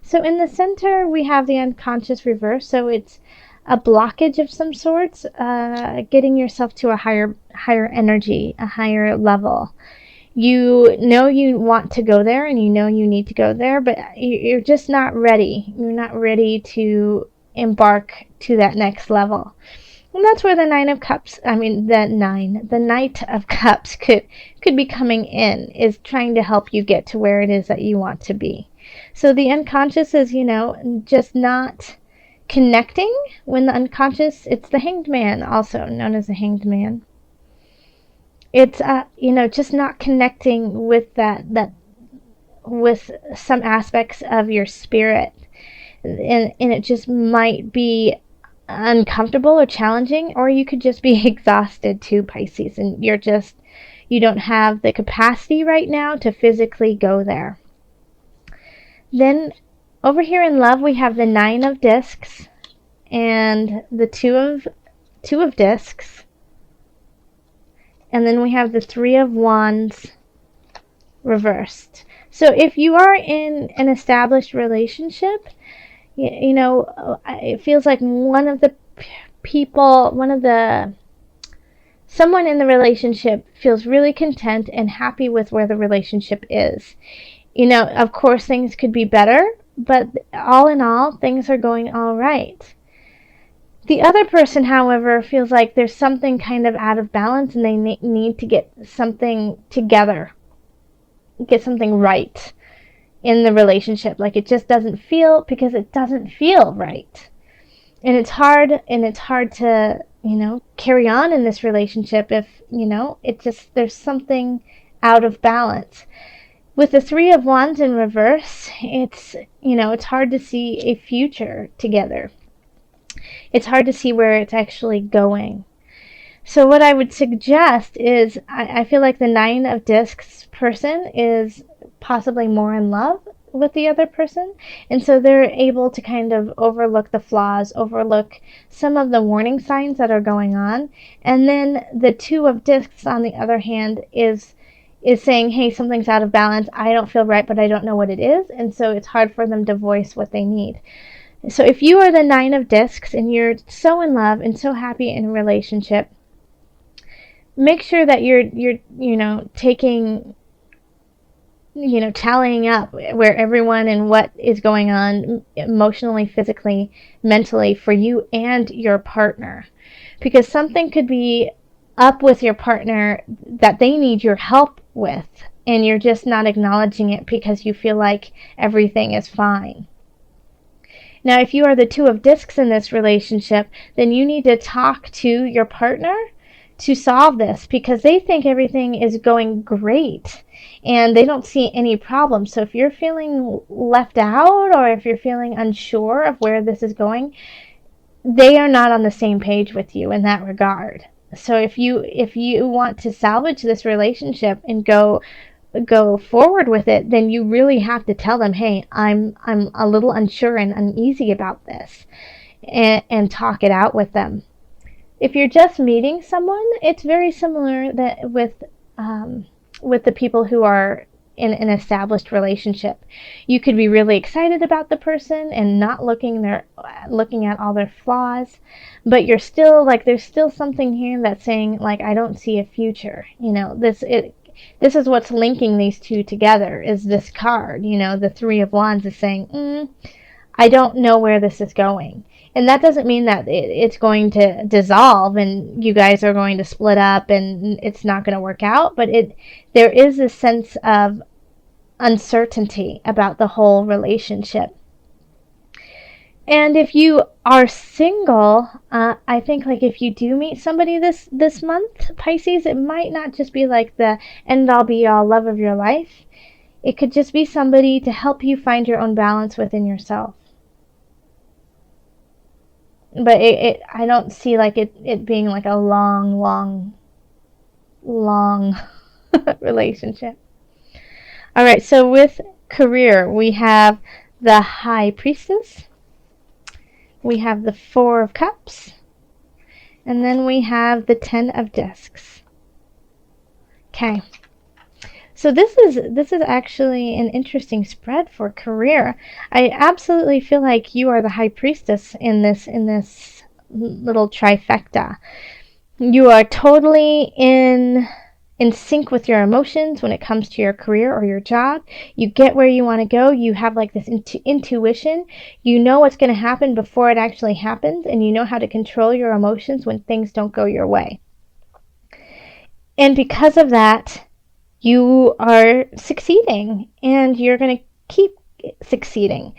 So in the center, we have the unconscious reverse. So it's a blockage of some sorts, getting yourself to a higher energy, a higher level. You know you want to go there and you know you need to go there, but you're just not ready. You're not ready to embark to that next level. And that's where the Nine of Cups, the Knight of Cups could be coming in, is trying to help you get to where it is that you want to be. So the unconscious is, just not connecting. When the unconscious, it's the Hanged Man, also known as the Hanged Man. It's just not connecting with that with some aspects of your spirit, and it just might be uncomfortable or challenging, or you could just be exhausted too, Pisces, and you don't have the capacity right now to physically go there. Then over here in love, we have the Nine of Discs and the two of Discs, and then we have the Three of Wands reversed. So if you are in an established relationship, it feels like someone in the relationship feels really content and happy with where the relationship is. Of course things could be better, but all in all, things are going all right. The other person, however, feels like there's something kind of out of balance and they need to get something together, get something right in the relationship. Like it just doesn't feel, because it doesn't feel right. And it's hard to, carry on in this relationship if, there's something out of balance. With the Three of Wands in reverse, it's hard to see a future together. It's hard to see where it's actually going. So what I would suggest is, I feel like the Nine of Discs person is possibly more in love with the other person, and so they're able to kind of overlook the flaws, overlook some of the warning signs that are going on. And then the Two of Discs, on the other hand, is saying, hey, something's out of balance, I don't feel right, but I don't know what it is, and so it's hard for them to voice what they need. So if you are the Nine of Discs and you're so in love and so happy in a relationship, make sure that you're taking, tallying up where everyone and what is going on emotionally, physically, mentally for you and your partner. Because something could be up with your partner that they need your help with, and you're just not acknowledging it because you feel like everything is fine. Now, if you are the Two of Discs in this relationship, then you need to talk to your partner to solve this, because they think everything is going great and they don't see any problems. So if you're feeling left out, or if you're feeling unsure of where this is going, they are not on the same page with you in that regard. So if you want to salvage this relationship and go forward with it, then you really have to tell them, hey, I'm a little unsure and uneasy about this, and talk it out with them. If you're just meeting someone, it's very similar that with the people who are in an established relationship. You could be really excited about the person and not looking at all their flaws, but you're still like, there's still something here that's saying, like, I don't see a future. This is what's linking these two together, is this card. The Three of Wands is saying, I don't know where this is going. And that doesn't mean that it's going to dissolve and you guys are going to split up and it's not going to work out, but there is a sense of uncertainty about the whole relationship. And if you are single, I think, like, if you do meet somebody this month, Pisces, it might not just be like the end all be all love of your life. It could just be somebody to help you find your own balance within yourself. But I don't see like it being like a long relationship. All right, so with career, we have the High Priestess, we have the Four of Cups, and then we have the Ten of Discs. Okay, So this is actually an interesting spread for career. I absolutely feel like you are the high priestess in this little trifecta. You are totally in sync with your emotions when it comes to your career or your job. You get where you want to go. You have like this intuition. You know what's going to happen before it actually happens, and you know how to control your emotions when things don't go your way. And because of that, you are succeeding, and you're going to keep succeeding.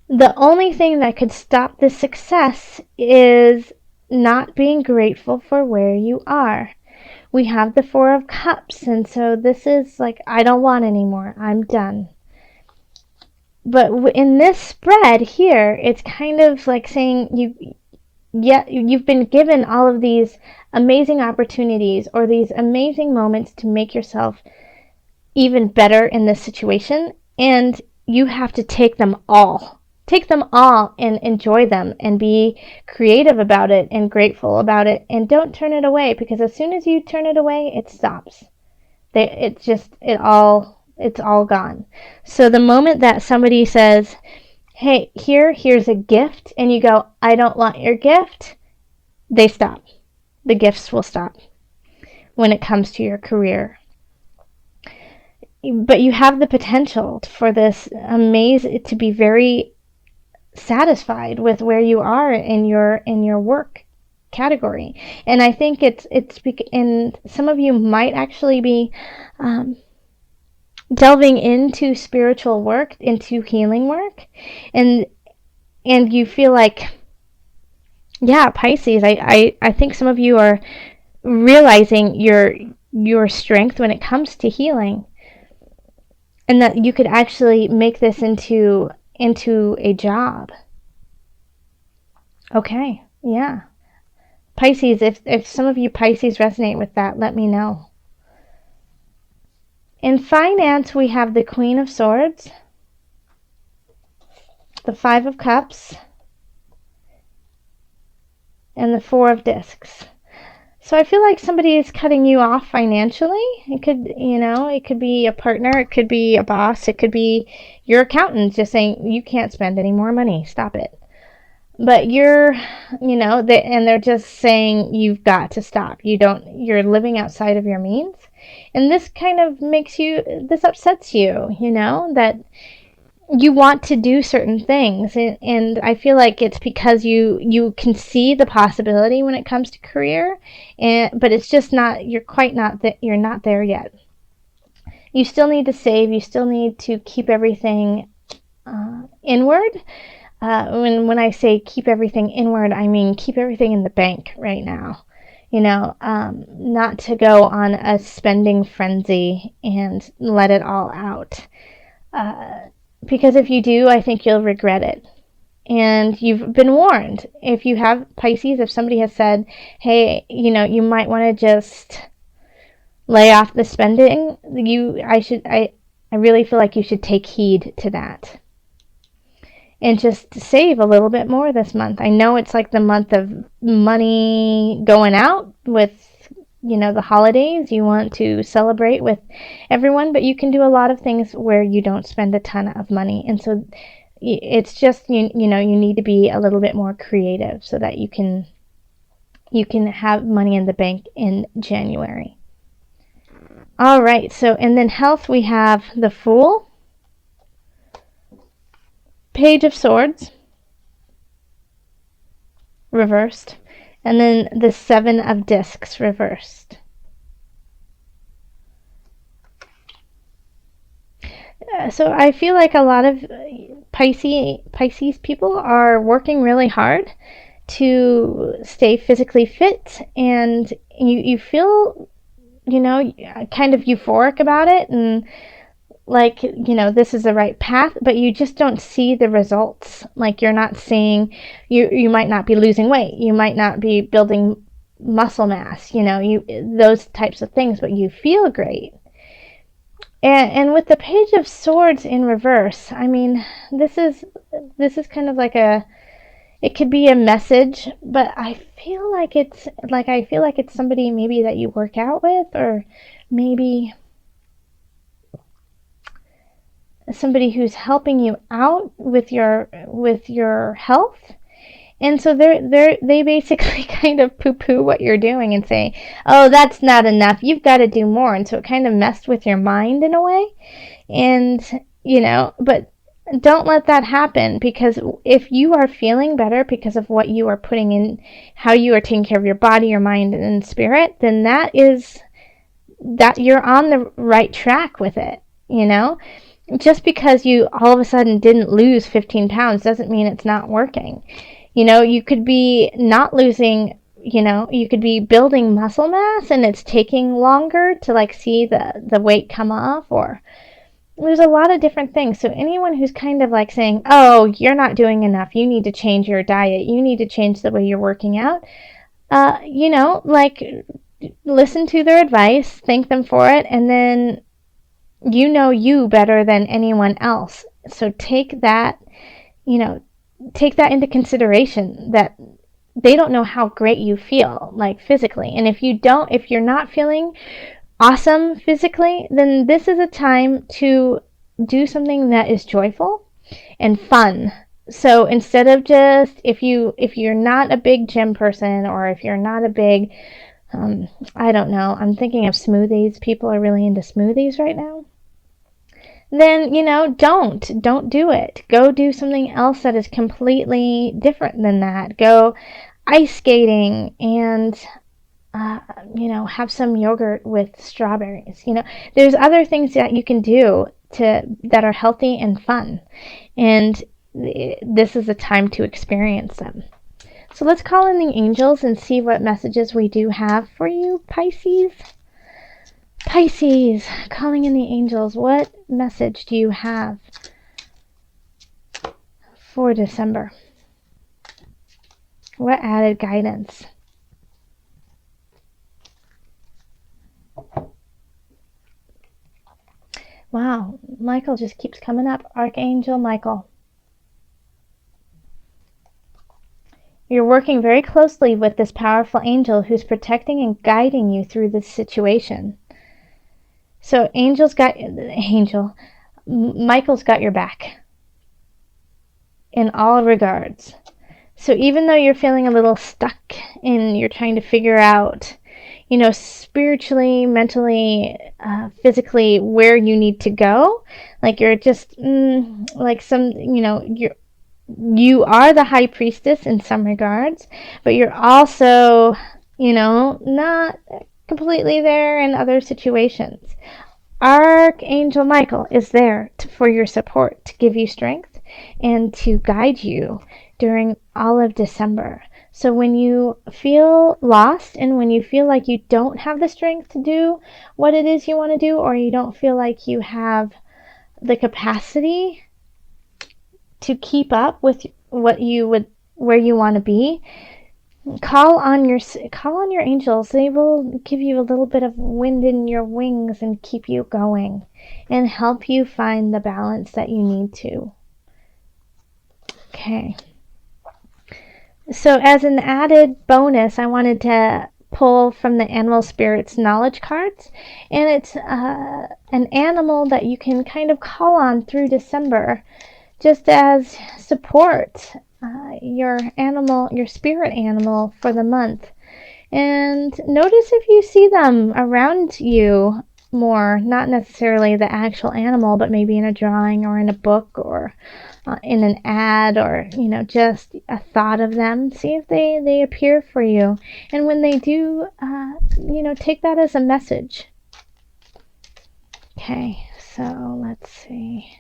The only thing that could stop this success is not being grateful for where you are. We have the Four of Cups, and so this is like, I don't want anymore. I'm done. But in this spread here, it's kind of like saying you've been given all of these amazing opportunities or these amazing moments to make yourself even better in this situation, and you have to take them all. Take them all and enjoy them and be creative about it and grateful about it, and don't turn it away, because as soon as you turn it away, it stops. It's all gone. So the moment that somebody says, hey, here's a gift, and you go, I don't want your gift, they stop. The gifts will stop when it comes to your career. But you have the potential for this to be very satisfied with where you are in your work category. And I think and some of you might actually be delving into spiritual work, into healing work, and you feel like, yeah, Pisces, I think some of you are realizing your strength when it comes to healing, and that you could actually make this into a job. Okay, yeah. Pisces, if some of you Pisces resonate with that, let me know. In finance, we have the Queen of Swords, the Five of Cups, and the Four of Discs. So I feel like somebody is cutting you off financially. It could be a partner, it could be a boss, it could be your accountant just saying, you can't spend any more money, stop it. But and they're just saying, you've got to stop. You're living outside of your means. And this kind of this upsets you, that you want to do certain things, and I feel like it's because you can see the possibility when it comes to career, but it's just you're not there yet. You still need to save. You still need to keep everything inward. When I say keep everything inward, I mean keep everything in the bank right now. Not to go on a spending frenzy and let it all out. Because if you do, I think you'll regret it. And you've been warned. If you have Pisces, if somebody has said, hey, you might want to just lay off the spending, I really feel like you should take heed to that. And just save a little bit more this month. I know it's like the month of money going out with the holidays. You want to celebrate with everyone, but you can do a lot of things where you don't spend a ton of money. And so it's just, you need to be a little bit more creative so that you can have money in the bank in January. All right. So, and then health, we have the Fool, Page of Swords, reversed, and then the Seven of Discs, reversed. So I feel like a lot of Pisces people are working really hard to stay physically fit, and you feel, kind of euphoric about it, and like, this is the right path, but you just don't see the results. Like, you're not seeing, you might not be losing weight, you might not be building muscle mass, those types of things, but you feel great. And with the Page of Swords in reverse, I mean, this is kind of like it could be a message, but I feel like it's somebody maybe that you work out with, or maybe somebody who's helping you out with your health. And so they basically kind of poo-poo what you're doing and say, oh, that's not enough, you've got to do more. And so it kind of messed with your mind in a way. And, but don't let that happen, because if you are feeling better because of what you are putting in, how you are taking care of your body, your mind, and spirit, then that you're on the right track with it. Just because you all of a sudden didn't lose 15 pounds doesn't mean it's not working. You could be not losing, you could be building muscle mass and it's taking longer to see the weight come off, or there's a lot of different things. So anyone who's kind of saying, oh, you're not doing enough, you need to change your diet, you need to change the way you're working out, listen to their advice, thank them for it, and then you better than anyone else. So take that into consideration, that they don't know how great you feel physically. And if you're not feeling awesome physically, then this is a time to do something that is joyful and fun. So instead of just, if you're not a big gym person, or if you're not a big I don't know, I'm thinking of smoothies, people are really into smoothies right now, then don't do it. Go do something else that is completely different than that. Go ice skating and have some yogurt with strawberries. There's other things that you can do that are healthy and fun, and this is a time to experience them. So let's call in the angels and see what messages we do have for you, Pisces. Pisces, calling in the angels, what message do you have for December? What added guidance? Wow, Michael just keeps coming up. Archangel Michael. You're working very closely with this powerful angel who's protecting and guiding you through this situation. So Michael's got your back in all regards. So even though you're feeling a little stuck and you're trying to figure out, spiritually, mentally, physically, where you need to go, you're just you are the high priestess in some regards, but you're also, not completely there in other situations. Archangel Michael is there for your support, to give you strength and to guide you during all of December. So when you feel lost and when you feel like you don't have the strength to do what it is you want to do, or you don't feel like you have the capacity to keep up with where you want to be, call on your angels. They will give you a little bit of wind in your wings and keep you going and help you find the balance that you need to. Okay. So as an added bonus, I wanted to pull from the Animal Spirits Knowledge cards, and it's an animal that you can kind of call on through December just as support, your spirit animal for the month. And notice if you see them around you more, not necessarily the actual animal, but maybe in a drawing or in a book or in an ad, or just a thought of them. See if they appear for you, and when they do, take that as a message. Okay, so let's see.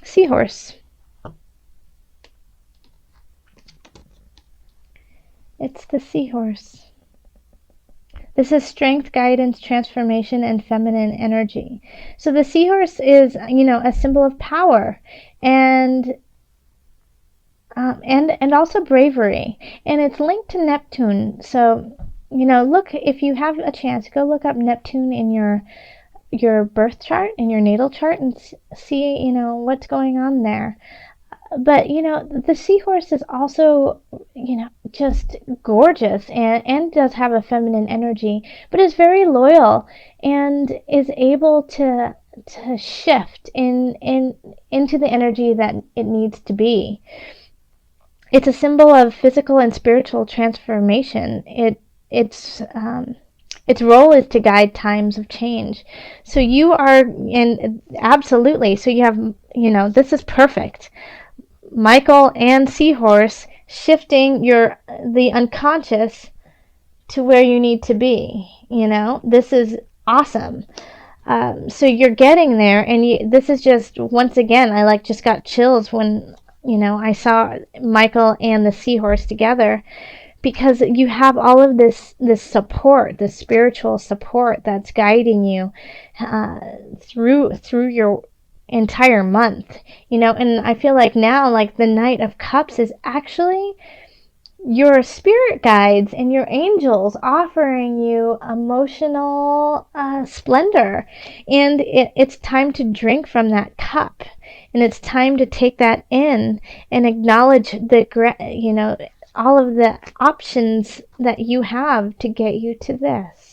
Seahorse. It's the Seahorse. This is strength, guidance, transformation, and feminine energy. So the Seahorse is, a symbol of power and also bravery, and it's linked to Neptune. So, look, if you have a chance, go look up Neptune in your birth chart, in your natal chart, and see, what's going on there. But the seahorse is also, just gorgeous, and does have a feminine energy, but is very loyal and is able to shift into the energy that it needs to be. It's a symbol of physical and spiritual transformation. Its role is to guide times of change. So you are, and absolutely, so you have, this is perfect. Michael and Seahorse shifting the unconscious to where you need to be. This is awesome. So you're getting there, and this is just, once again, I just got chills when I saw Michael and the Seahorse together, because you have all of this support, this spiritual support that's guiding you through your entire month. And I feel like now, the Knight of Cups is actually your spirit guides and your angels offering you emotional splendor, and it's time to drink from that cup, and it's time to take that in and acknowledge all of the options that you have to get you to this.